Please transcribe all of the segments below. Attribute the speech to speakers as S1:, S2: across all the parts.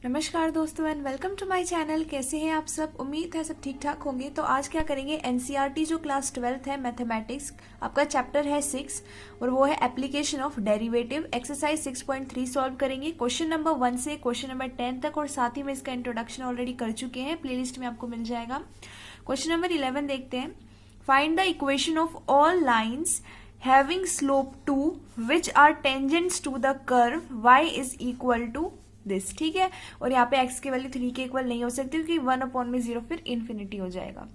S1: नमस्कार दोस्तों and welcome to my channel. कैसे हैं आप सब? उम्मीद है सब ठीक ठाक होंगे। तो आज क्या करेंगे, एनसीईआरटी जो क्लास 12th है मैथमेटिक्स, आपका चैप्टर है 6 और वो है application of derivative. Exercise 6.3 solve करेंगे क्वेश्चन नंबर 1 से क्वेश्चन नंबर 10 तक, और साथ ही में इसका इंट्रोडक्शन ऑलरेडी कर चुके हैं, प्लेलिस्ट में आपको मिल जाएगा। क्वेश्चन नंबर 11 देखते हैं। Find the equation of all lines having slope 2 which are tangents to the curve y is equal to this। ठीक है, और यहाँ पे x की वैल्यू 3 के इक्वल नहीं हो सकती क्योंकि 1/0 फिर इन्फिनिटी हो जाएगा।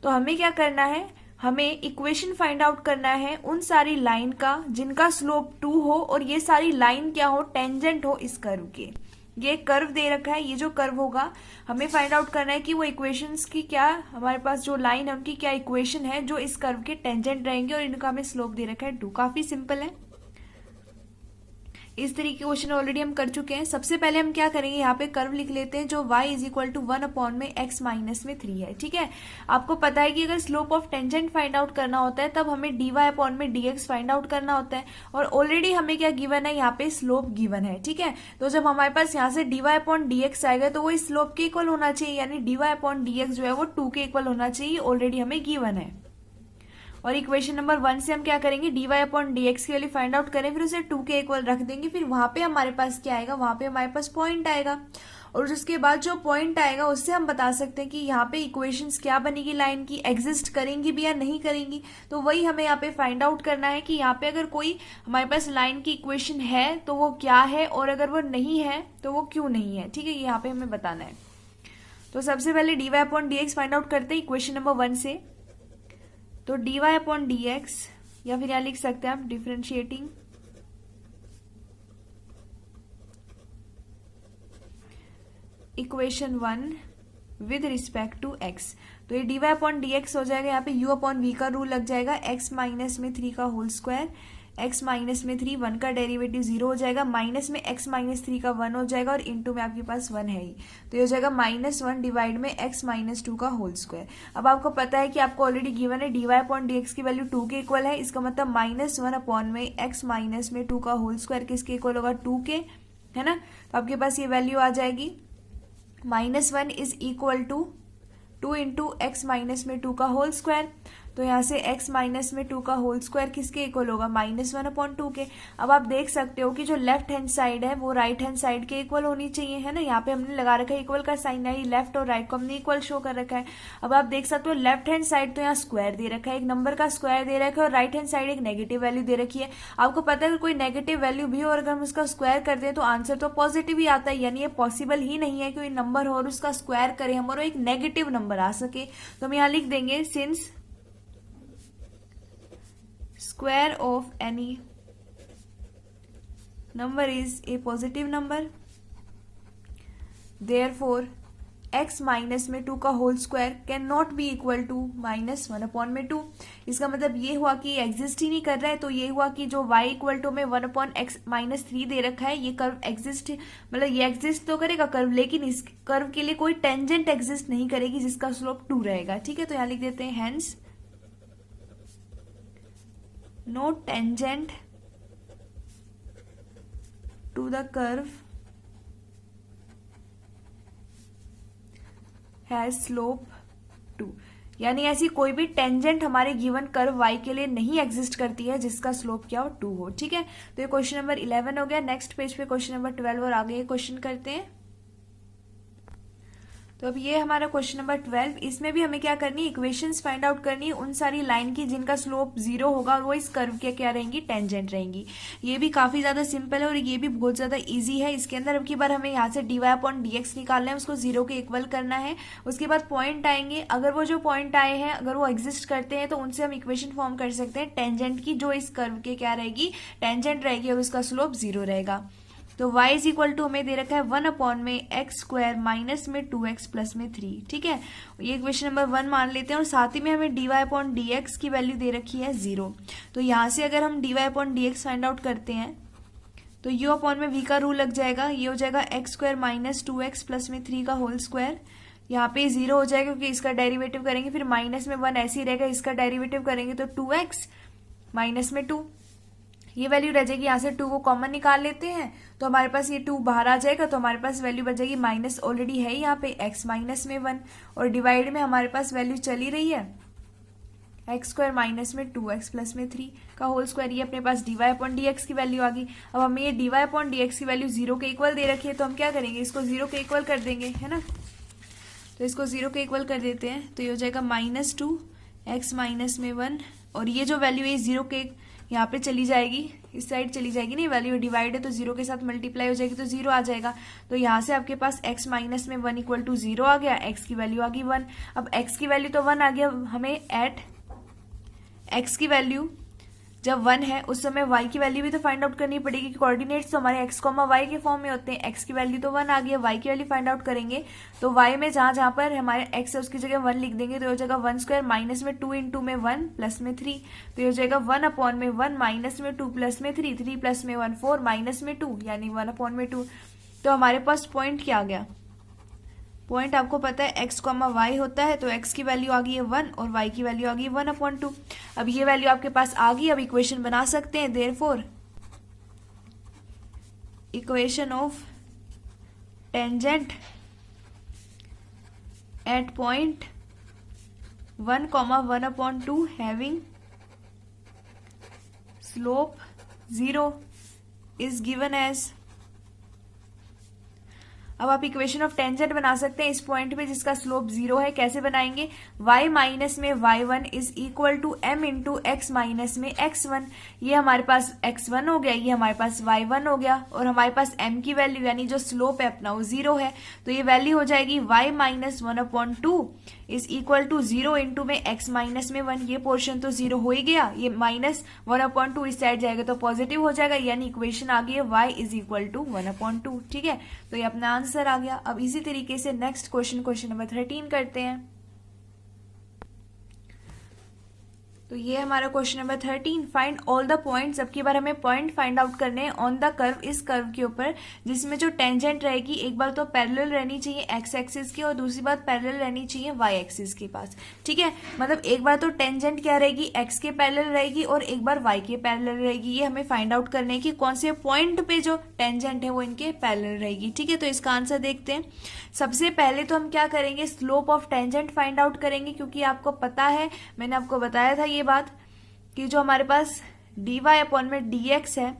S1: तो हमें क्या करना है, हमें इक्वेशन फाइंड आउट करना है उन सारी लाइन का जिनका स्लोप 2 हो और ये सारी लाइन क्या हो, टेंजेंट हो इस कर्व के। ये कर्व दे रखा है, ये जो कर्व होगा हमें फाइंड आउट करना है कि वो इक्वेशंस की क्या, हमारे पास जो लाइन है उनकी क्या इक्वेशन है जो इस कर्व के टेंजेंट रहेंगे, और इनका हमें स्लोप दे रखा है 2। काफी सिंपल है। इस तरीके के क्वेश्चन ऑलरेडी हम कर चुके हैं। सबसे पहले हम क्या करेंगे, यहाँ पे कर्व लिख लेते हैं जो y is equal to 1/x-3 है। ठीक है, आपको पता है कि अगर slope of tangent find out करना होता है तब हमें dy/dx फाइंड आउट करना होता है, और ऑलरेडी हमें क्या गिवन है, यहाँ पे स्लोप गिवन है। ठीक है, तो जब हमारे पास यहाँ से dy/dx आएगा तो वो इस स्लोप के इक्वल होना चाहिए, यानी dy/dx जो है वो 2 के इक्वल होना चाहिए, ऑलरेडी हमें गिवन है। और इक्वेशन नंबर 1 से हम क्या करेंगे, dy/dx की वैल्यू फाइंड आउट करें, फिर उसे 2 के इक्वल रख देंगे। फिर वहां पे हमारे पास क्या आएगा, वहां पे हमारे पास पॉइंट आएगा, और उसके बाद जो पॉइंट आएगा उससे हम बता सकते हैं कि यहाँ पे इक्वेशंस क्या बनेगी, लाइन की एग्जिस्ट करेंगी भी या नहीं करेंगी। तो वही हमें यहाँ पे फाइंड आउट करना है कि यहाँ पे अगर कोई हमारे पास लाइन की इक्वेशन है तो वो क्या है, और अगर वो नहीं है तो वो क्यों नहीं है। ठीक है, यहाँ पे हमें बताना है। तो सबसे पहले dy/dx फाइंड आउट करते हैं इक्वेशन नंबर 1 से। तो dy/dx, या फिर यहां लिख सकते हैं आप differentiating equation 1 with respect to x। तो ये dy/dx हो जाएगा, यहाँ पे u/v का रूल लग जाएगा, x-3 का होल स्क्वायर, x-3 1 का डेरिवेटिव 0 हो जाएगा, माइनस में x-3 का 1 हो जाएगा, और इंटू में आपके पास 1 है ही, तो ये हो जाएगा -1 डिवाइड में x-2 का होल स्क्वायर। अब आपको पता है कि आपको ऑलरेडी गिवन है dy/dx की वैल्यू 2 के इक्वल है, इसका मतलब -1/x-2 का होल स्क्वायर किसके इक्वल होगा, 2 के, है ना। तो आपके पास ये वैल्यू आ जाएगी, -1 is equal to 2 into x-2 का होल स्क्वायर। तो यहाँ से x-2 का होल स्क्वायर किसके इक्वल होगा, -1/2 के। अब आप देख सकते हो कि जो लेफ्ट हैंड साइड है वो राइट हैंड साइड के इक्वल होनी चाहिए, है ना। यहाँ पे हमने लगा रखा है इक्वल का साइन, है लेफ्ट और राइट को हमने इक्वल शो कर रखा है। अब आप देख सकते हो लेफ्ट हैंड साइड तो यहाँ स्क्वायर दे रखा है, एक नंबर का स्क्वायर दे रखा है, और राइट हैंड साइड एक नेगेटिव वैल्यू दे रखी है। आपको पता है अगर कोई नेगेटिव वैल्यू भी हो और अगर हम उसका स्क्वायर कर दें तो आंसर तो पॉजिटिव ही आता है, यानी ये पॉसिबल ही नहीं है कोई नंबर हो और उसका स्क्वायर करें हम और एक नेगेटिव नंबर आ सके। तो हम यहाँ लिख देंगे since square of any number is a positive number, therefore x-2 का whole square can not be equal to -1/2। इसका मतलब ये हुआ कि एग्जिस्ट ही नहीं कर रहा है। तो ये हुआ कि जो y इक्वल टू में 1/x-3 दे रखा है, ये कर्व एग्जिस्ट, मतलब ये एग्जिस्ट तो करेगा कर्व, लेकिन इस कर्व के लिए कोई टेंजेंट एग्जिस्ट नहीं करेगी जिसका स्लोप 2 रहेगा। ठीक है, तो यहाँ लिख देते हैं hence no tangent to the curve has slope 2। यानी ऐसी कोई भी टेंजेंट हमारे गिवन कर्व y के लिए नहीं एग्जिस्ट करती है जिसका स्लोप क्या हो, 2 हो। ठीक है, तो ये क्वेश्चन नंबर 11 हो गया। नेक्स्ट पेज पे क्वेश्चन नंबर 12 और आगे क्वेश्चन करते हैं। तो अब ये हमारा क्वेश्चन नंबर 12, इसमें भी हमें क्या करनी है, इक्वेशंस फाइंड आउट करनी है उन सारी लाइन की जिनका स्लोप 0 होगा और वो इस कर्व के क्या रहेंगी, टेंजेंट रहेंगी। ये भी काफी ज्यादा सिंपल है और ये भी बहुत ज्यादा इजी है। इसके अंदर अब की बार हमें यहाँ से dy/dx निकालना है, उसको 0 के इक्वल करना है। उसके बाद पॉइंट आएंगे, अगर वो जो पॉइंट आए हैं अगर वो एग्जिस्ट करते हैं तो उनसे हम इक्वेशन फॉर्म कर सकते हैं टेंजेंट की, जो इस कर्व के क्या रहेगी, टेंजेंट रहेगी, और उसका स्लोप 0 रहेगा। तो y इज इक्वल टू हमें दे रखा है 1/x² माइनस में 2x प्लस में 3। ठीक है, ये इक्वेशन नंबर 1 मान लेते हैं, और साथ ही में हमें dy/dx की वैल्यू दे रखी है 0। तो यहाँ से अगर हम dy/dx फाइंड आउट करते हैं तो u/v का रूल लग जाएगा, ये हो जाएगा x² माइनस 2x प्लस में 3 का होल स्क्वायर। यहाँ पे 0 हो जाएगा क्योंकि इसका डेरिवेटिव करेंगे, फिर माइनस में 1 ऐसे ही रहेगा, इसका डेरिवेटिव करेंगे तो 2x माइनस में 2, ये वैल्यू रह जाएगी, यहाँ से 2 को कॉमन निकाल लेते हैं तो हमारे पास ये 2 बाहर आ जाएगा, तो हमारे पास वैल्यू बच जाएगी माइनस, ऑलरेडी है यहाँ पे x माइनस में 1, और डिवाइड में हमारे पास वैल्यू चली रही है एक्स स्क्वायर माइनस में 2x प्लस में 3 का होल स्क्वायर। ये अपने पास dy अपॉन dx की वैल्यू आ गई। अब हमें ये dy अपॉन dx की वैल्यू 0 के इक्वल दे रखी है, तो हम क्या करेंगे, इसको 0 के इक्वल कर देंगे, है ना। तो इसको 0 के इक्वल कर देते हैं, तो ये हो जाएगा -2x माइनस में 1, और ये जो वैल्यू है 0 के यहाँ पे चली जाएगी, इस साइड चली जाएगी, नहीं वैल्यू डिवाइड है तो 0 के साथ मल्टीप्लाई हो जाएगी तो 0 आ जाएगा। तो यहाँ से आपके पास x माइनस में 1 इक्वल टू 0 आ गया, x की वैल्यू आ गई 1। अब x की वैल्यू तो 1 आ गया, हमें एट x की वैल्यू जब 1 है उस समय y की वैल्यू भी तो फाइंड आउट करनी पड़ेगी, कि कोऑर्डिनेट्स तो हमारे x, y के फॉर्म में होते हैं। x की वैल्यू तो 1 आ गई है, y की वैल्यू फाइंड आउट करेंगे तो y में जहां जहां पर हमारे x है उसकी जगह 1 लिख देंगे, तो हो जाएगा 1 स्क्वायर माइनस में 2 इंटू में 1 प्लस में 3, तो हो जाएगा 1 अपॉन में 1 माइनस में 2 प्लस में 3, 3 प्लस में 1 4 माइनस में 2 यानी 1 अपॉन में 2। तो हमारे पास पॉइंट क्या आ गया, पॉइंट आपको पता है x, y होता है, तो x की वैल्यू आ गई है 1 और y की वैल्यू आ गई 1/2। अब ये वैल्यू आपके पास आ गई, अब इक्वेशन बना सकते हैं। Therefore equation of tangent at point 1, 1/2 having slope 0 is given as. अब आप इक्वेशन ऑफ टेंजेंट बना सकते हैं इस पॉइंट पे जिसका स्लोप 0 है। कैसे बनाएंगे, y माइनस में y1 is equal to m into x minus में x1। ये हमारे पास x1 हो गया, ये हमारे पास y1 हो गया, और हमारे पास m की वैल्यू यानी जो स्लोप है अपना वो 0 है, तो ये वैल्यू हो जाएगी y minus 1/2 is equal to 0 into में x माइनस में 1। ये पोर्शन तो 0 हो ही गया, ये माइनस 1/2 इस साइड जाएगा तो पॉजिटिव हो जाएगा, यानी इक्वेशन आ गई है y इज इक्वल टू 1/2। ठीक है, तो ये अपना आंसर आ गया। अब इसी तरीके से नेक्स्ट क्वेश्चन नंबर 13 करते हैं। तो ये हमारा question number 13, find all the points. अब की बार हमें पॉइंट फाइंड आउट करने हैं ऑन द कर्व, इस कर्व के ऊपर जिसमें जो टेंजेंट रहेगी एक बार तो पैरेलल रहनी चाहिए एक्स एक्सिस की, और दूसरी बात पैरेलल रहनी चाहिए वाई एक्सिस के पास। ठीक है, मतलब एक बार तो टेंजेंट क्या रहेगी, एक्स के पैरेलल रहेगी, और एक बार वाई के पैरेलल रहेगी। ये हमें फाइंड आउट करने है कि कौन से पॉइंट पे जो टेंजेंट है वो इनके पैरेलल रहेगी। ठीक है, तो इसका आंसर देखते हैं। सबसे पहले तो हम क्या करेंगे, slope of tangent find out करेंगे, क्योंकि आपको पता है, मैंने आपको बताया था ये बात कि जो हमारे पास dy अपॉन में dx है,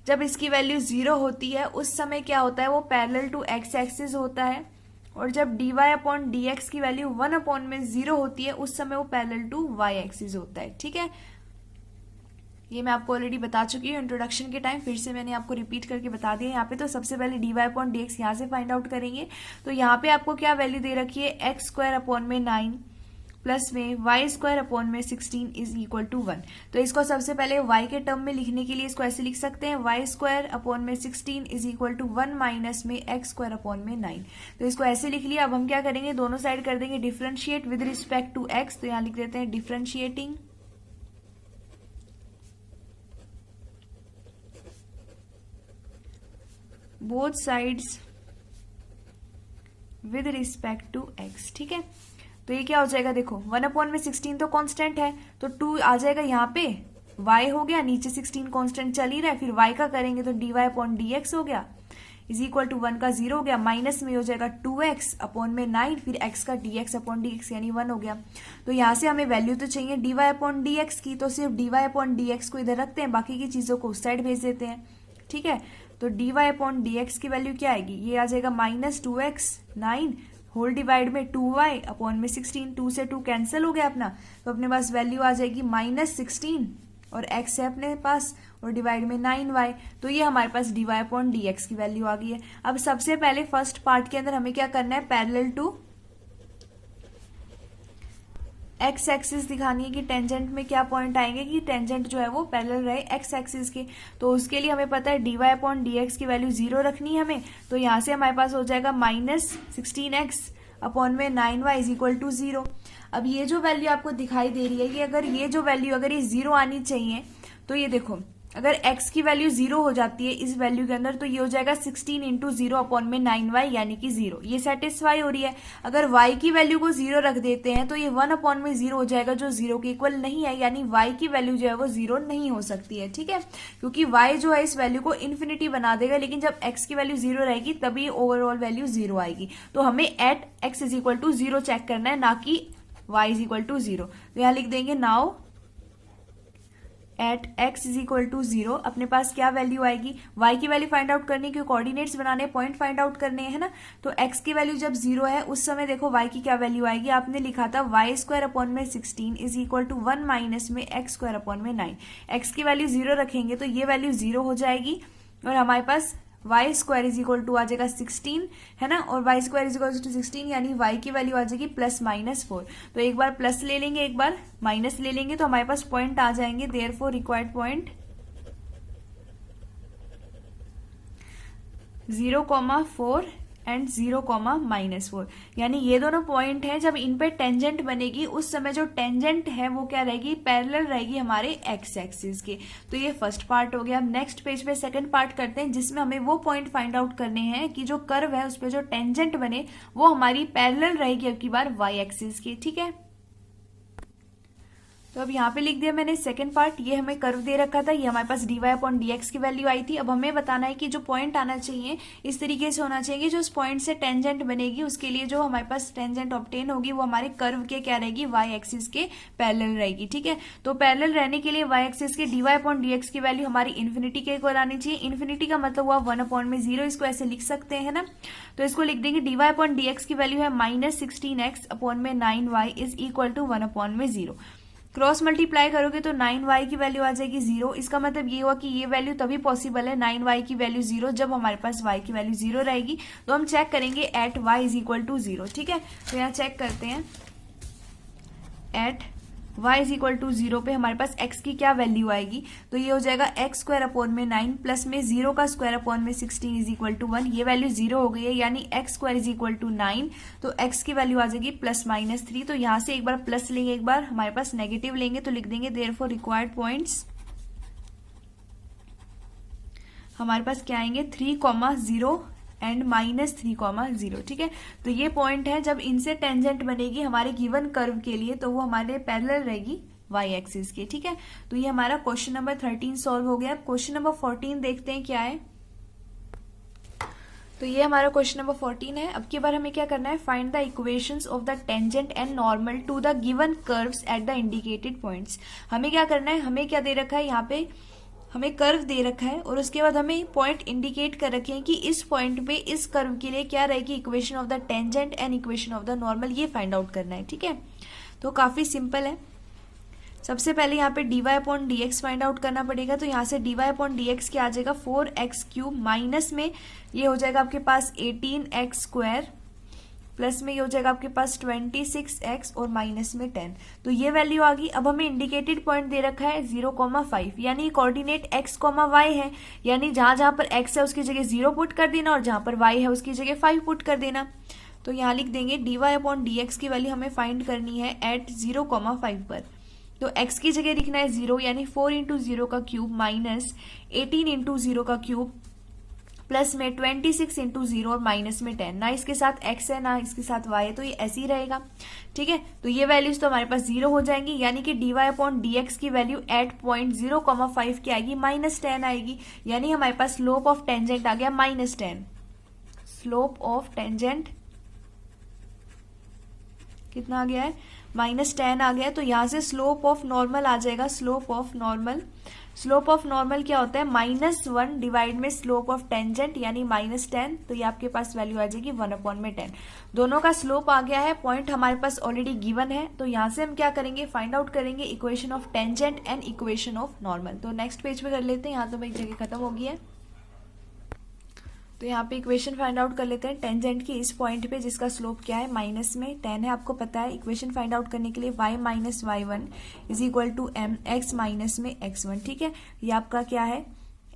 S1: जब इसकी वैल्यू 0 होती है उस समय क्या होता है, वो पैरेलल टू एक्स एक्सिस होता है, और जब dy अपॉन dx की वैल्यू 1 अपॉन में 0 होती है उस समय वो पैरेलल टू y एक्सिस होता है। ठीक है, ये मैं आपको ऑलरेडी बता चुकी हूँ इंट्रोडक्शन के टाइम, फिर से मैंने आपको रिपीट करके बता दिया। यहाँ पे तो सबसे पहले dy अपॉन dx यहाँ से फाइंड आउट करेंगे, तो यहाँ पे आपको क्या वैल्यू दे रखी है, एक्स स्क्वायर अपॉन में 9 प्लस में वाई स्क्वायर अपॉन में 16 इज इक्वल टू 1। तो इसको सबसे पहले y के टर्म में लिखने के लिए इसको ऐसे लिख सकते हैं, वाई स्क्वायर अपॉन में 16 इज इक्वल टू 1 माइनस में एक्स स्क्वायर अपॉन में 9। तो इसको ऐसे लिख लिया। अब हम क्या करेंगे, दोनों साइड कर देंगे differentiate with respect to x, तो यहाँ लिख देते हैं differentiating both sides with respect to x। ठीक है, तो ये क्या हो जाएगा, देखो 1 अपॉन में 16 तो कांस्टेंट है, तो 2 आ जाएगा यहाँ पे, y हो गया, नीचे 16 कांस्टेंट चल ही रहा है, फिर y का करेंगे तो dy अपॉन dx हो गया इज इक्वल टू 1 का 0 हो गया, माइनस में हो जाएगा 2x अपॉन में 9, फिर x का dx अपॉन dx यानी 1 हो गया। तो यहाँ से हमें वैल्यू तो चाहिए dy अपॉन dx की, तो सिर्फ dy अपॉन dx को इधर रखते हैं, बाकी की चीजों को उस साइड भेज देते हैं। ठीक है, तो dy अपॉन dx की वैल्यू क्या आएगी, ये आ जाएगा माइनस 2x 9 होल डिवाइड में 2y अपॉन में 16, 2 से 2 कैंसिल हो गया अपना, तो अपने पास वैल्यू आ जाएगी -16 और x है अपने पास, और डिवाइड में 9y, तो ये हमारे पास dy अपॉन dx की वैल्यू आ गई है। अब सबसे पहले फर्स्ट पार्ट के अंदर हमें क्या करना है, पैरेलल टू एक्स एक्सिस दिखानी है कि टेंजेंट में क्या पॉइंट आएंगे कि टेंजेंट जो है वो पैरेलल रहे एक्स एक्सिस के। तो उसके लिए हमें पता है dy अपॉन dx की वैल्यू 0 रखनी है हमें, तो यहाँ से हमारे पास हो जाएगा -16x अपॉन में 9y इज इक्वल टू 0। अब ये जो वैल्यू आपको दिखाई दे रही है, ये जो वैल्यू अगर ये 0 आनी चाहिए, तो ये देखो अगर x की वैल्यू 0 हो जाती है इस वैल्यू के अंदर तो ये हो जाएगा 16 इंटू 0 अपॉन में 9y यानी कि 0, ये सेटिस्फाई हो रही है। अगर y की वैल्यू को 0 रख देते हैं तो ये 1 अपॉन में 0 हो जाएगा जो 0 के इक्वल नहीं है, यानी y की वैल्यू जो है वो 0 नहीं हो सकती है, ठीक है, क्योंकि y जो है इस वैल्यू को इन्फिनिटी बना देगा, लेकिन जब x की वैल्यू 0 रहेगी तभी ओवरऑल वैल्यू 0 आएगी। तो हमें at x is equal to 0 check करना है, ना कि y इज इक्वल टू 0। तो यहां लिख देंगे now at x is equal to 0 अपने पास क्या वैल्यू आएगी, y की वैल्यू फाइंड आउट करनी, क्योंकि कोऑर्डिनेट्स बनाने, पॉइंट फाइंड आउट करने हैं ना। तो x की वैल्यू जब 0 है उस समय देखो y की क्या वैल्यू आएगी, आपने लिखा था वाई स्क्वायर अपॉन में 16 इज इक्वल टू 1 माइनस में x स्क्वायर अपॉन में 9। x की वैल्यू 0 रखेंगे तो ये वैल्यू 0 हो जाएगी और हमारे पास y square is equal to आ जाएगा 16, है ना, और y square is equal to 16 यानी वाई की वैल्यू आ जाएगी +-4। तो एक बार प्लस ले लेंगे एक बार माइनस ले लेंगे तो हमारे पास पॉइंट आ जाएंगे, देयरफॉर रिक्वायर्ड पॉइंट 0,4 एंड 0,-4, यानी ये दोनों पॉइंट हैं। जब इन पे टेंजेंट बनेगी उस समय जो टेंजेंट है वो क्या रहेगी, पैरेलल रहेगी हमारे एक्स एक्सिस के। तो ये फर्स्ट पार्ट हो गया। अब नेक्स्ट पेज पे सेकंड पार्ट करते हैं जिसमें हमें वो पॉइंट फाइंड आउट करने हैं कि जो कर्व है उस पे जो टेंजेंट बने वो हमारी पैरेलल रहेगी अब की बार वाई एक्सिस की, ठीक है। तो अब यहाँ पे लिख दिया मैंने सेकंड पार्ट, ये हमें कर्व दे रखा था, ये हमारे पास dy अपॉन dx की वैल्यू आई थी। अब हमें बताना है कि जो पॉइंट आना चाहिए इस तरीके से होना चाहिए कि जो उस पॉइंट से टेंजेंट बनेगी उसके लिए जो हमारे पास टेंजेंट ऑब्टेन होगी वो हमारे कर्व के क्या रहेगी, y एक्सिस के पैरेलल रहेगी, ठीक है। तो पैरेलल रहने के लिए y एक्सिस के dy अपॉन dx की वैल्यू हमारी इन्फिनिटी के इक्वल आनी चाहिए। इन्फिनिटी का मतलब हुआ 1 अपॉन में 0, इसको ऐसे लिख सकते हैं ना। तो इसको लिख देंगे dy अपॉन dx की वैल्यू है -16x अपॉन में 9y is equal to 1 upon में 0। क्रॉस मल्टीप्लाई करोगे तो 9y की वैल्यू आ जाएगी 0। इसका मतलब ये हुआ कि ये वैल्यू तभी पॉसिबल है 9y की वैल्यू 0 जब हमारे पास y की वैल्यू 0 रहेगी। तो हम चेक करेंगे at y is equal to 0, ठीक है। तो यहाँ चेक करते हैं at y is equal to 0 पे हमारे पास x की क्या वैल्यू आएगी, तो ये हो जाएगा x स्क्वायर अपॉन में 9 प्लस में 0 का स्क्वायर अपॉन में 16 इज इक्वल टू 1। ये वैल्यू 0 हो गई है यानी x square is equal to 9, तो x की वैल्यू आ जाएगी +-3। तो यहाँ से एक बार प्लस लेंगे, एक बार हमारे पास नेगेटिव लेंगे तो लिख देंगे देयरफॉर रिक्वायर्ड पॉइंट्स हमारे पास क्या आएंगे 3,0 एंड -3,0, ठीक है। तो ये पॉइंट है जब इनसे टेंजेंट बनेगी हमारे गिवन कर्व के लिए तो वो हमारे पैरेलल रहेगी वाई एक्सिस के, ठीक है। तो ये हमारा क्वेश्चन नंबर 13 सॉल्व हो गया। क्वेश्चन नंबर 14 देखते हैं क्या है। तो ये हमारा क्वेश्चन नंबर 14 है। अब की बार हमें क्या करना है, find the equations of the tangent and normal to the given curves at the indicated points. हमें क्या करना है, हमें क्या दे रखा है, यहाँ पे हमें कर्व दे रखा है और उसके बाद हमें पॉइंट इंडिकेट कर रखे हैं कि इस पॉइंट पे इस कर्व के लिए क्या रहेगी equation of the tangent and equation of the normal, ये फाइंड आउट करना है, ठीक है। तो काफी सिंपल है। सबसे पहले यहाँ पे dy upon dx find out करना पड़ेगा। तो यहाँ से dy अपॉन dx क्या आ जाएगा 4x³ माइनस में ये हो जाएगा आपके पास 18x स्क्वायर प्लस में ये हो जाएगा आपके पास 26x और माइनस में 10। तो ये वैल्यू आ गई। अब हमें इंडिकेटेड पॉइंट दे रखा है 0,5 यानी कोऑर्डिनेट x, y है, यानी जहां जहां पर x है उसकी जगह 0 पुट कर देना और जहां पर y है उसकी जगह 5 पुट कर देना। तो यहाँ लिख देंगे dy अपॉन dx की वैल्यू हमें फाइंड करनी है एट 0,5 पर। तो x की जगह लिखना है 0 यानी 4 इंटू 0 का क्यूब माइनस 18 इंटू 0 का क्यूब प्लस में 26 इंटू 0 और माइनस में 10। ना इसके साथ x है ना इसके साथ y है तो ये ऐसे ही रहेगा, ठीक है। तो ये वैल्यूज तो हमारे पास 0 हो जाएंगी यानी कि dy अपॉन dx की वैल्यू एट पॉइंट 0,5 की आएगी -10 आएगी, यानी हमारे पास स्लोप ऑफ टेंजेंट आ गया -10। स्लोप ऑफ टेंजेंट कितना आ गया है -10 आ गया। तो यहाँ से स्लोप ऑफ नॉर्मल आ जाएगा। स्लोप ऑफ नॉर्मल क्या होता है -1 डिवाइड में स्लोप ऑफ टेंजेंट यानी -10। तो ये आपके पास वैल्यू आ जाएगी 1/10। दोनों का स्लोप आ गया है, पॉइंट हमारे पास ऑलरेडी गिवन है। तो यहाँ से हम क्या करेंगे, फाइंड आउट करेंगे equation of tangent and equation of normal. तो नेक्स्ट पेज पे कर लेते हैं, यहाँ तो भाई जगह खत्म हो गई है। तो यहाँ पे इक्वेशन फाइंड आउट कर लेते हैं टेंजेंट की इस पॉइंट पे जिसका स्लोप क्या है -10 है। आपको पता है इक्वेशन फाइंड आउट करने के लिए y minus y1 is equal to mx minus में x1, ठीक है। ये आपका क्या है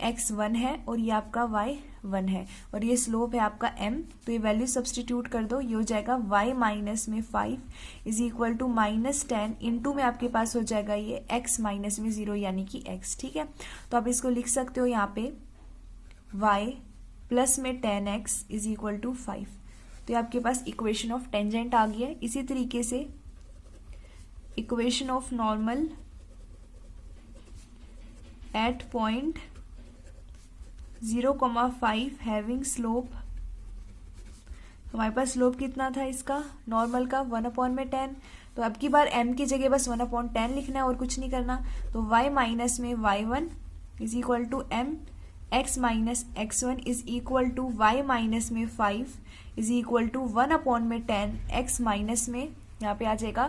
S1: x 1 है और ये आपका y 1 है और ये स्लोप है आपका m। तो ये वैल्यू सब्सटीट्यूट कर दो, ये हो जाएगा y माइनस में 5 इज इक्वल टू -10 इंटू में आपके पास हो जाएगा ये x माइनस में 0 यानी कि x। ठीक है, तो आप इसको लिख सकते हो यहाँ पे y प्लस में 10x इज इक्वल टू 5। तो ये आपके पास इक्वेशन ऑफ टेंजेंट आ गया है। इसी तरीके से equation of normal at point 0,5 having slope, हमारे पास स्लोप कितना था इसका नॉर्मल का 1/10। तो अब की बार m की जगह बस 1/10 लिखना है और कुछ नहीं करना। तो y माइनस में y1 is equal to m x minus x1 is equal to y minus में 5 is equal to 1/10 x minus में यहाँ पे आ जाएगा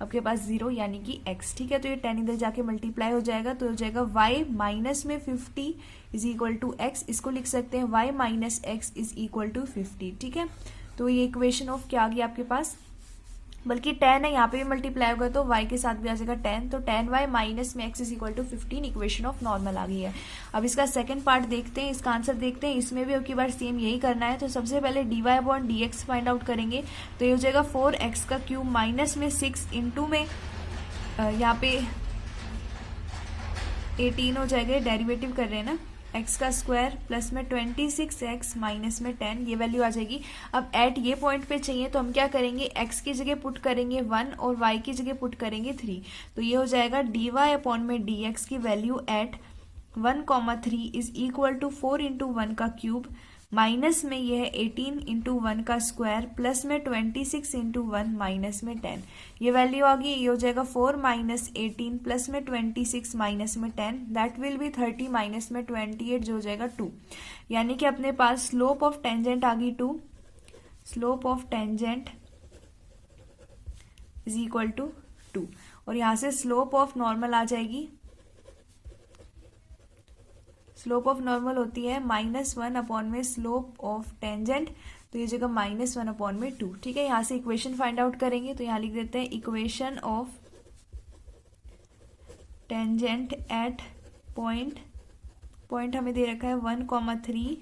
S1: आपके पास 0 यानी कि x। ठीक है, तो ये 10 इधर जाके मल्टीप्लाई हो जाएगा तो हो जाएगा y माइनस में 50 इज इक्वल टू x। इसको लिख सकते हैं y minus x is equal to 50। ठीक है, तो ये इक्वेशन ऑफ क्या आ गया आपके पास, बल्कि 10 है यहाँ पे भी मल्टीप्लाई होगा तो y के साथ भी आ जाएगा 10। तो 10y माइनस में x is equal to 15 equation of normal आ गई है। अब इसका सेकंड पार्ट देखते हैं, इसका आंसर देखते हैं। इसमें भी अब की बार सेम यही करना है। तो सबसे पहले dy/dx फाइंड आउट करेंगे। तो ये हो जाएगा 4x का क्यूब माइनस में 6 इंटू में यहाँ पे 18 हो जाएगा, डेरिवेटिव कर रहे हैं ना, x का स्क्वायर प्लस में 26x माइनस में 10 ये वैल्यू आ जाएगी। अब एट ये पॉइंट पे चाहिए तो हम क्या करेंगे, x की जगह पुट करेंगे 1 और y की जगह पुट करेंगे 3। तो ये हो जाएगा dy/dx की value at 1,3 is equal to 4 into 1 का क्यूब माइनस में ये है 18 इंटू 1 का स्क्वायर प्लस में 26 इंटू 1 माइनस में 10। ये वैल्यू आ गई, ये हो जाएगा 4 माइनस 18 प्लस में 26 माइनस में 10 दैट विल बी 30 माइनस में 28 जो हो जाएगा 2। यानी कि अपने पास स्लोप ऑफ टेंजेंट आ गई 2, slope of tangent is equal to 2 और यहां से स्लोप ऑफ नॉर्मल आ जाएगी, स्लोप ऑफ नॉर्मल होती है -1 में स्लोप ऑफ टेंजेंट, तो ये जगह -1 में 2। ठीक है, यहाँ से इक्वेशन फाइंड आउट करेंगे तो यहाँ लिख देते हैं equation of tangent at point हमें दे रखा है 1,3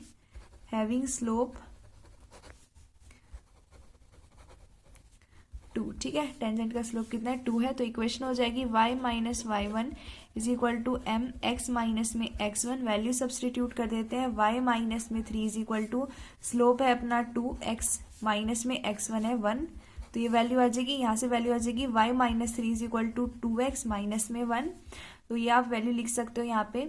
S1: हैविंग स्लोप 2। ठीक है, टेंजेंट का स्लोप कितना है 2 है। तो इक्वेशन हो जाएगी y minus y1 is equal to m x minus में x1 वैल्यू सब्सटीट्यूट कर देते हैं। y माइनस में 3 इज इक्वल टू स्लोप है अपना 2x माइनस में x1 है 1। तो ये वैल्यू आ जाएगी, यहाँ से वैल्यू आ जाएगी y minus 3 is equal to 2x minus में 1। तो ये आप वैल्यू लिख सकते हो यहाँ पे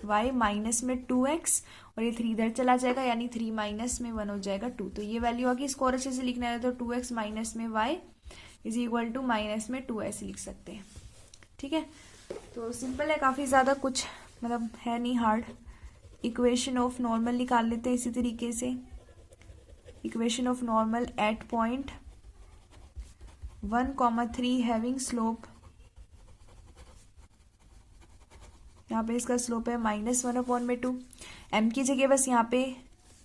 S1: y माइनस में 2x और ये 3 इधर चला जाएगा यानी 3 माइनस में 1 हो जाएगा 2। तो ये वैल्यू आ गई। इसको और अच्छे से लिखना है तो 2x माइनस में y is equal to minus में 2 ऐसे लिख सकते हैं। ठीक है, तो सिंपल है, काफ़ी ज़्यादा कुछ मतलब है नहीं हार्ड। इक्वेशन ऑफ नॉर्मल निकाल लेते हैं इसी तरीके से। Equation of normal at point 1,3 having slope, यहाँ पे इसका स्लोप है -1/2। m की जगह बस यहाँ पे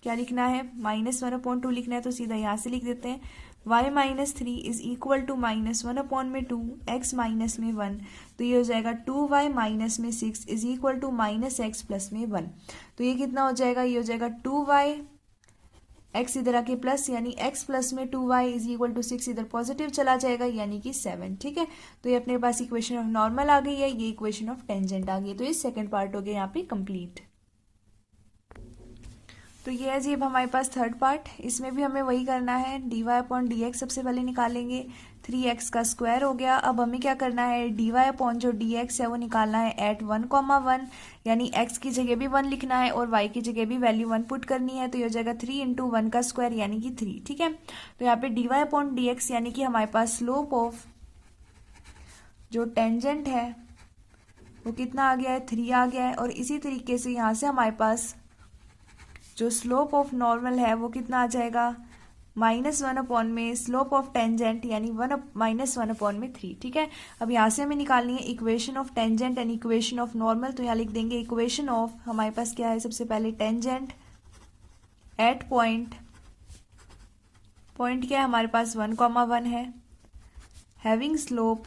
S1: क्या लिखना है, -1/2 लिखना है तो सीधा यहाँ से लिख देते हैं y minus 3 is equal to -1/2 x minus में 1। तो ये हो जाएगा 2y माइनस में 6 is equal to -x plus में 1। तो ये कितना हो जाएगा, ये हो जाएगा 2y x इधर आके प्लस यानी x प्लस में 2y इज इक्वल टू 6 इधर पॉजिटिव चला जाएगा यानी कि 7। ठीक है, तो ये अपने पास इक्वेशन ऑफ नॉर्मल आ गई है, ये इक्वेशन ऑफ टेंजेंट आ गई है। तो ये सेकंड पार्ट हो गया यहाँ पे कंप्लीट। तो ये है जी अब हमारे पास थर्ड पार्ट, इसमें भी हमें वही करना है। dy/dx सबसे पहले निकालेंगे, 3x का स्क्वायर हो गया। अब हमें क्या करना है, dy/ dx है वो निकालना है एट 1,1 यानी x की जगह भी 1 लिखना है और y की जगह भी वैल्यू 1 पुट करनी है। तो ये हो जाएगा 3 इंटू 1 का स्क्वायर यानी कि 3। ठीक है, तो यहाँ पे dy/dx यानी कि हमारे पास स्लोप ऑफ जो टेंजेंट है वो कितना आ गया है, 3 आ गया है। और इसी तरीके से यहाँ से हमारे पास जो स्लोप ऑफ नॉर्मल है वो कितना आ जाएगा, -1 में स्लोप ऑफ टेंजेंट यानी -1 में 3। ठीक है, अब यहाँ से हमें निकालनी है equation of tangent and equation of normal. तो यहाँ लिख देंगे इक्वेशन ऑफ, हमारे पास क्या है सबसे पहले टेंजेंट एट पॉइंट क्या है हमारे पास 1,1 है, हैविंग स्लोप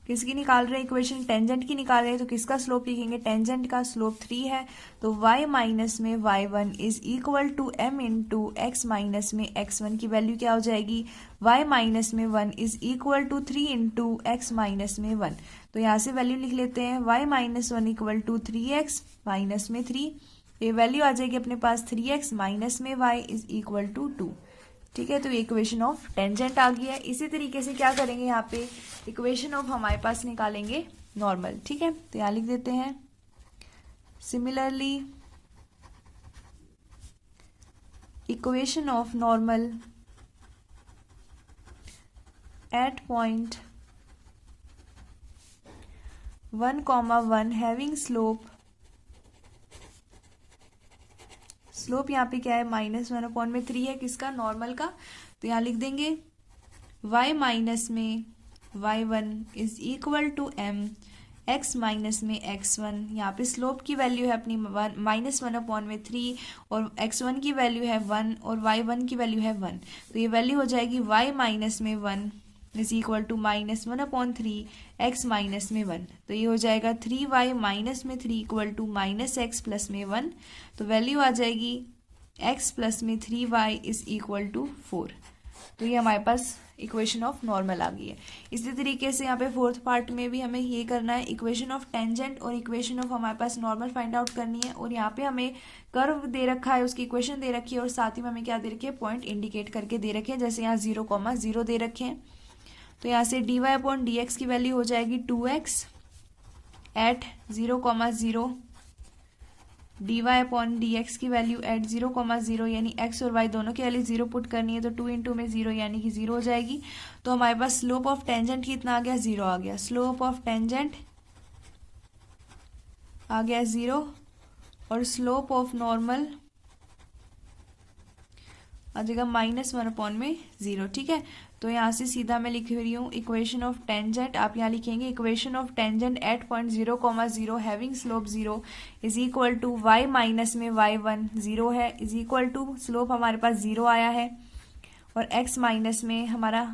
S1: किसकी निकाल रहे हैं इक्वेशन, टेंजेंट की निकाल रहे हैं, तो किसका स्लोप लिखेंगे, टेंजेंट का स्लोप 3 है, तो y माइनस में y1 is equal to m into x minus में x1 की वैल्यू क्या हो जाएगी, y माइनस में 1 is equal to 3 into x minus में 1। तो यहाँ से वैल्यू लिख लेते हैं, y minus 1 equal to 3x minus में 3, ये वैल्यू आ जाएगी अपने पास 3x माइनस में y इज इक्वल टू 2। ठीक है, तो ये इक्वेशन ऑफ टेंजेंट आ गया है। इसी तरीके से क्या करेंगे, यहाँ पे इक्वेशन ऑफ हमारे पास निकालेंगे नॉर्मल। ठीक है, तो यहाँ लिख देते हैं, similarly equation of normal at point 1,1 having slope यहाँ पे क्या है, -1/3 है, किसका, नॉर्मल का। तो यहाँ लिख देंगे y माइनस में y1 is equal to m x minus में x1। यहाँ पे स्लोप की वैल्यू है अपनी -1/3 और x1 की वैल्यू है 1 और y1 की वैल्यू है 1। तो ये वैल्यू हो जाएगी y माइनस में 1 is equal to -1/3 x minus में 1। तो ये हो जाएगा 3y माइनस में 3 इक्वल टू -x प्लस में 1। तो वैल्यू आ जाएगी x प्लस में 3y इज इक्वल टू 4। तो ये हमारे पास इक्वेशन ऑफ नॉर्मल आ गई है। इसी तरीके से यहाँ पे फोर्थ पार्ट में भी हमें ये करना है, इक्वेशन ऑफ टेंजेंट और इक्वेशन ऑफ हमारे पास नॉर्मल फाइंड आउट करनी है। और यहाँ पे हमें कर्व दे रखा है, उसकी इक्वेशन दे रखी है और साथ ही में हमें क्या दे रखी है, पॉइंट इंडिकेट करके दे रखे हैं, जैसे यहाँ 0,0 दे रखे हैं। तो यहाँ से dy अपॉन dx की वैल्यू हो जाएगी 2x at 0,0, dy upon dx की वैल्यू एट 0,0 यानी x और y दोनों की वैल्यू 0 पुट करनी है, तो 2 इंटू में 0 यानी कि 0 हो जाएगी। तो हमारे पास स्लोप ऑफ टेंजेंट कितना आ गया, 0 आ गया। स्लोप ऑफ टेंजेंट आ गया 0 और स्लोप ऑफ नॉर्मल आ जाएगा -1/0। ठीक है, तो यहाँ से सीधा मैं लिख रही हूँ इक्वेशन ऑफ टेंजेंट, आप यहाँ लिखेंगे equation of tangent at point 0,0 having slope 0 is equal to y minus में y1 0 है इज इक्वल टू स्लोप हमारे पास 0 आया है और x माइनस में हमारा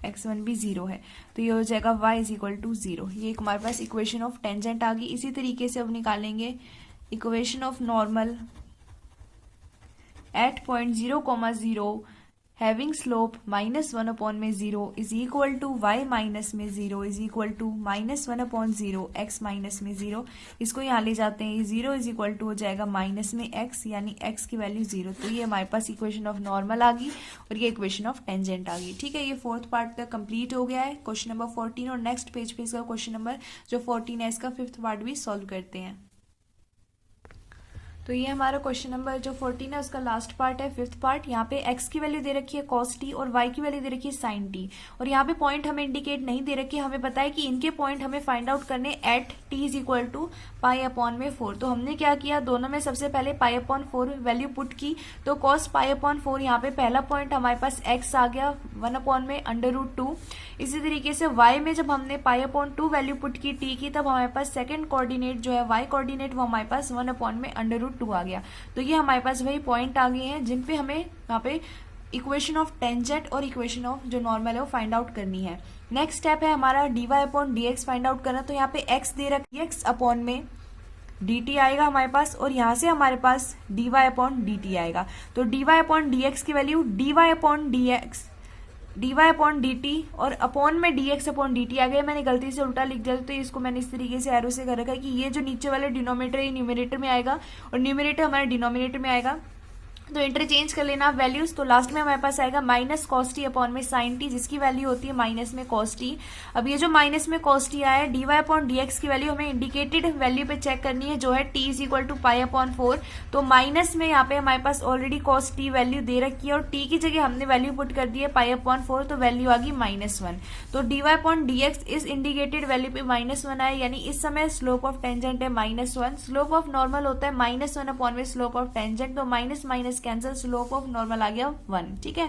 S1: x1 भी 0 है। तो ये हो जाएगा y इज इक्वल टू 0। ये हमारे पास इक्वेशन ऑफ टेंजेंट आ गई। इसी तरीके से अब निकालेंगे equation of normal at point 0,0 having slope -1/0 is equal to y minus में 0 is equal to -1/0 x minus में 0। इसको यहाँ ले जाते हैं, 0 इज इक्वल टू हो जाएगा माइनस में x यानी x की वैल्यू 0। तो ये हमारे पास इक्वेशन ऑफ नॉर्मल आ गई और ये इक्वेशन ऑफ टेंजेंट आ गई। ठीक है, ये फोर्थ पार्ट तक कंप्लीट हो गया है, क्वेश्चन नंबर 14। और नेक्स्ट पेज पे इसका क्वेश्चन नंबर जो 14 है इसका 5th पार्ट भी सॉल्व करते हैं। तो ये हमारा क्वेश्चन नंबर जो 14 है उसका लास्ट पार्ट है, 5th पार्ट। यहाँ पे x की वैल्यू दे रखी है cos t और y की वैल्यू दे रखी है sin t। और यहाँ पे पॉइंट हमें इंडिकेट नहीं दे रखी है, हमें पता है कि इनके पॉइंट हमें फाइंड आउट करने at t is equal to pi upon में 4। तो हमने क्या किया, दोनों में सबसे पहले पाई अपॉन 4 वैल्यू पुट की, तो cos पाई अपॉन 4 यहाँ पे पहला पॉइंट हमारे पास x आ गया 1 अपॉन में √2। इसी तरीके से y में जब हमने पाई अपॉन 2 वैल्यू पुट की t की, तब हमारे पास सेकंड कोऑर्डिनेट जो है y कोऑर्डिनेट वो हमारे पास 1 अपॉन में √2 आ गया। तो ये हमारे पास वही पॉइंट आ गए हैं जिन पे हमें यहाँ पे इक्वेशन ऑफ टेंजेंट और इक्वेशन ऑफ जो नॉर्मल है वो फाइंड आउट करनी है। नेक्स्ट स्टेप है हमारा dy upon dx find out करना। तो यहाँ पे x दे रखी है, x अपॉन में dt आएगा हमारे पास और यहाँ से हमारे पास dy अपॉन dt आएगा। तो dy अपॉन dx की वैल्यू dy अपॉन dt और अपॉन में dx अपॉन dt आ गया। मैंने गलती से उल्टा लिख दिया, तो इसको मैंने इस तरीके से एरो से कर रखा है कि ये जो नीचे वाले डिनोमिनेटर है न्यूमरेटर में आएगा और न्यूमरेटर हमारे डिनोमिनेटर में आएगा। तो इंटरचेंज कर लेना वैल्यूज। तो लास्ट में हमारे पास आएगा माइनस cos t अपॉन में sin t, जिसकी वैल्यू होती है माइनस में cos t। अब ये जो माइनस में cos t आया है, dy अपॉन dx की वैल्यू हमें इंडिकेटेड वैल्यू पे चेक करनी है जो है t is equal to pi upon 4। तो माइनस में यहाँ पे हमारे पास ऑलरेडी cos t वैल्यू दे रखी है और t की जगह हमने वैल्यू पुट कर दी है पाई अपॉन 4, तो वैल्यू आ गई -1। तो dy अपॉन dx इस इंडिकेटेड वैल्यू पे -1 आए, यानी इस समय स्लोप ऑफ टेंजेंट है -1। स्लोप ऑफ नॉर्मल होता है -1 अपॉन में स्लोप ऑफ टेंजेंट, तो minus minus cancel, slope of normal आ गया 1। ठीक है,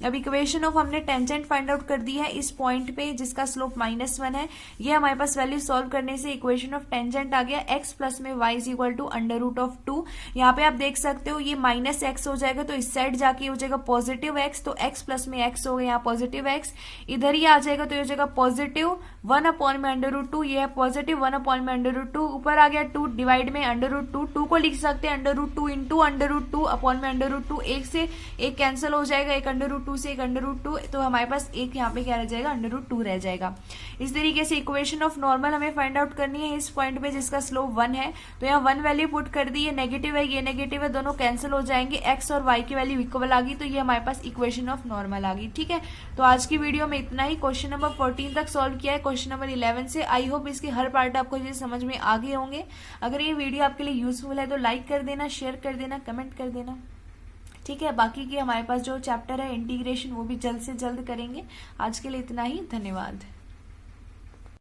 S1: अब इक्वेशन ऑफ हमने टेंजेंट फाइंड आउट कर दी है इस पॉइंट पे जिसका स्लोप -1 है। ये हमारे पास वैल्यू सॉल्व करने से इक्वेशन ऑफ टेंजेंट आ गया x प्लस में y इज इक्वल टू √2। यहाँ पे आप देख सकते हो ये -x हो जाएगा तो इस साइड जाके हो जाएगा पॉजिटिव x, तो x प्लस में x हो गया यहाँ पॉजिटिव x, इधर ही आ जाएगा तो ये हो जाएगा पॉजिटिव 1/√2, ये है पॉजिटिव 1/√2, ऊपर आ गया 2 डिवाइड में √2, 2 को लिख सकते हैं √2 इंटू √2 अपॉन में √2, एक से एक कैंसिल हो जाएगा, एक √2 से एक √2, तो हमारे पास एक यहाँ पे क्या रह जाएगा √2 रह जाएगा। इस तरीके से इक्वेशन ऑफ नॉर्मल हमें फाइंड आउट करनी है इस पॉइंट पे जिसका स्लोप 1 है, तो यहाँ 1 वैल्यू पुट कर दी, ये नेगेटिव है ये नेगेटिव है, दोनों कैंसिल हो जाएंगे, x और y की वैल्यू इक्वल आ गई, तो ये हमारे पास इक्वेशन ऑफ नॉर्मल आ गई। ठीक है, तो आज की वीडियो में इतना ही। क्वेश्चन नंबर 14 तक सॉल्व किया है क्वेश्चन नंबर 11 से। आई होप इसके हर पार्ट आपको ये समझ में आ गए होंगे। अगर ये वीडियो आपके लिए यूजफुल है तो लाइक कर देना, शेयर कर देना, कमेंट कर देना। ठीक है, बाकी की हमारे पास जो चैप्टर है इंटीग्रेशन वो भी जल्द से जल्द करेंगे। आज के लिए इतना ही, धन्यवाद।